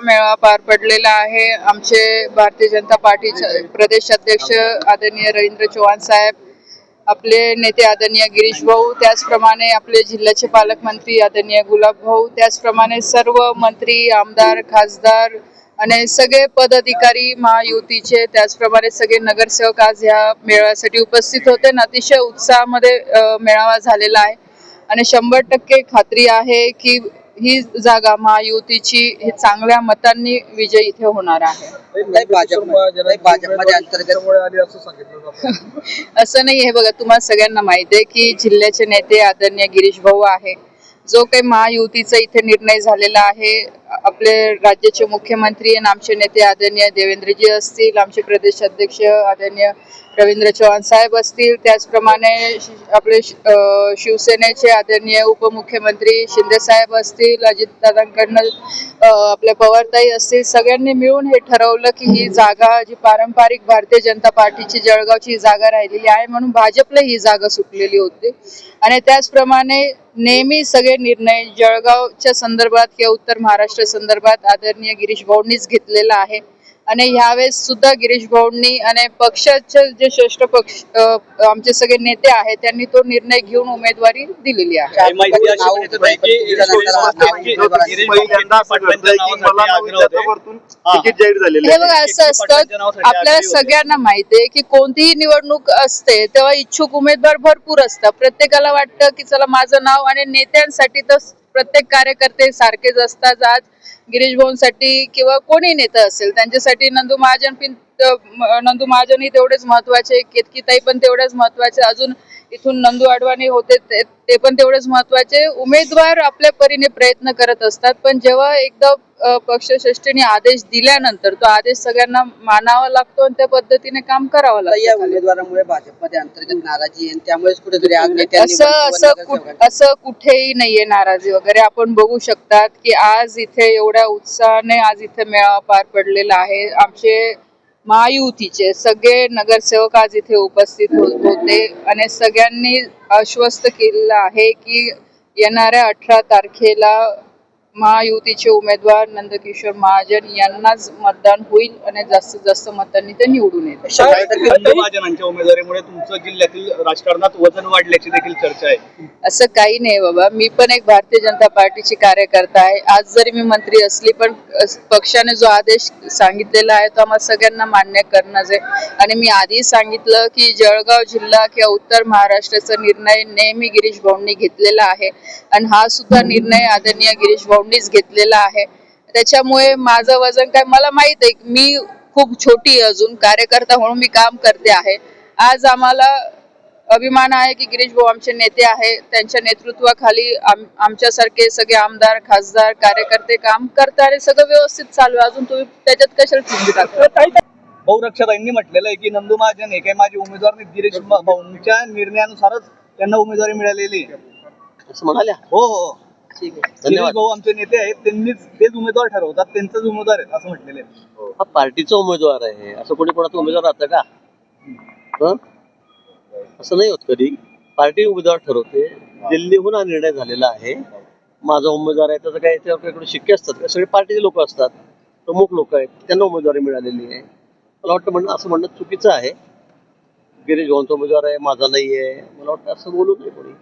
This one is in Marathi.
मेळावा पार पडलेला आहे। आमचे भारतीय जनता पार्टीचे प्रदेश अध्यक्ष आदरणीय रवींद्र चव्हाण साहेब, आपले नेते आदरणीय गिरीश भाऊ, त्याचप्रमाणे आपले जिल्ह्याचे पालकमंत्री आदरणीय गुलाब भाऊ, त्याचप्रमाणे सर्व मंत्री, आमदार, खासदार आणि सगळे पदाधिकारी महायुतीचे, त्याचप्रमाणे सगळे नगरसेवक आज या मेळाव्यासाठी उपस्थित होते आणि अतिशय उत्साहामध्ये मेळावा झालेला आहे आणि 100% खात्री आहे की ही जागा महायुतीची हे चांगल्या मतांनी विजय इथे होणार आहे। असं नाही आहे बघा, तुम्हाला सगळ्यांना माहिती आहे की जिल्ह्याचे नेते आदरणीय गिरीश भाऊ आहे, जो काही महायुतीचा इथे निर्णय झालेला आहे, आपले राज्याचे मुख्यमंत्री आणि आमचे नेते आदरणीय देवेंद्रजी असतील, आमचे प्रदेश अध्यक्ष आदरणीय रवींद्र चव्हाण साहेब असतील, त्याचप्रमाणे आपले शिवसेनेचे आदरणीय उपमुख्यमंत्री शिंदे साहेब असतील, अजितदादांकडनं आपल्या पवारताई असतील, सगळ्यांनी मिळून हे ठरवलं की ही जागा जी पारंपरिक भारतीय जनता पार्टीची जळगावची जागा राहिलेली आहे म्हणून भाजपला ही जागा सुटलेली होती आणि त्याचप्रमाणे नेहमी सगळे निर्णय जळगावच्या संदर्भात किंवा उत्तर महाराष्ट्र संदर्भात आदरणीय गिरीश भाऊंनीच घेतलेला आहे आणि ह्यावेळेस सुद्धा गिरीश भाऊंनी आणि पक्षाचे जे श्रेष्ठ पक्ष आमचे सगळे नेते आहेत त्यांनी तो निर्णय घेऊन उमेदवारी दिलेली आहे। हे बघा, असं असतं, आपल्याला सगळ्यांना माहिती आहे की कोणतीही निवडणूक असते तेव्हा इच्छुक उमेदवार भरपूर असतात। प्रत्येकाला वाटतं की चला माझं नाव, आणि नेत्यांसाठी तर प्रत्येक कार्यकर्ते सारखेच असतात। आज गिरीश भाऊंसाठी किंवा कोणी नेता असेल त्यांच्यासाठी नंदू महाजनही तेवढेच महत्वाचे, केतकीताई पण तेवढेच महत्वाचे, अजून इथून नंदू अडवाणी होते ते पण तेवढेच महत्वाचे। उमेदवार आपल्या परीने प्रयत्न करत असतात, पण जेव्हा एकदा पक्षश्रेष्ठीने आदेश दिल्यानंतर तो आदेश सगळ्यांना मानावा लागतो आणि त्या पद्धतीने काम करावं लागतं। या उमेदवारामुळे भाजपमध्ये अंतर्गत नाराजी आहे, त्यामुळेच कुठेतरी असं कुठेही नाहीये नाराजी वगैरे। आपण बघू शकतात की आज इथे एवढ्या उत्साहाने आज इथे मेळावा पार पडलेला आहे। आमचे महायुतीचे सगळे नगरसेवक आज इथे उपस्थित होते आणि सगळ्यांनी आश्वस्त केलेलं आहे की येणाऱ्या 18 तारखेला महायुतीचे उमेदवार नंदकिशोर महाजन यांनाच मतदान होईल आणि जास्तीत जास्त मतांनी ते निवडून येतील। महाजनांच्या उमेदवारीमुळे तुमचं जिल्ह्यातील राजकारणात वजन वाढल्याची देखील चर्चा आहे। असं काही नाही बाबा, मी पण एक भारतीय जनता पार्टीची कार्यकर्ता आहे। आज जरी मी मंत्री असली पण पक्षाने जो आदेश सांगितलेला आहे तो आम्हाला सगळ्यांना मान्य करणंच आहे आणि मी आधी सांगितलं की जळगाव जिल्हा किंवा उत्तर महाराष्ट्राचा निर्णय नेहमी गिरीश भाऊंनी घेतलेला आहे आणि हा सुद्धा निर्णय आदरणीय गिरीश भाऊंनीच घेतलेला आहे। त्याच्यामुळे माझं वजन काय, मला माहित आहे मी खूप छोटी अजून कार्यकर्ता म्हणून मी काम करते आहे। आज आम्हाला अभिमान आहे की गिरीश भाऊ आमचे नेते आहे, त्यांच्या नेतृत्वाखाली आमच्यासारखे सगळे आमदार, खासदार, कार्यकर्ते काम करतात आणि सगळं व्यवस्थित चालू आहे। अजून तुम्ही त्याच्यात कशाला चिंतित आहात? बहुरक्षाताईंनी म्हटलेलं आहे की नंदू महाजन हे काही माझे उमेदवार नाही, गिरीश भाऊंच्या निर्णयानुसारच त्यांना उमेदवारी मिळालेली असं म्हणाल्या। हो हो, ठीक आहे, गिरीश भाऊ आमचे नेते आहेत, त्यांनीच तेच उमेदवार ठरवतात, त्यांचेच उमेदवार आहेत असं म्हटलेले आहे। हा पार्टीचा उमेदवार आहे, असं कोणी कोणाचा उमेदवार राहतं का? असं नाही होत कधी, पार्टी उमेदवार ठरवते। दिल्लीहून हा निर्णय झालेला आहे, माझा उमेदवार आहे, त्याचं काय त्याच्याकडे शिक्के असतात का? सगळे पार्टीचे लोक असतात, प्रमुख लोक आहेत, त्यांना उमेदवारी मिळालेली आहे। मला वाटतं असं म्हणणं चुकीचं आहे। गिरीश भाऊंचा उमेदवार आहे, माझा नाही आहे, मला वाटतं असं बोलू नये कोणी।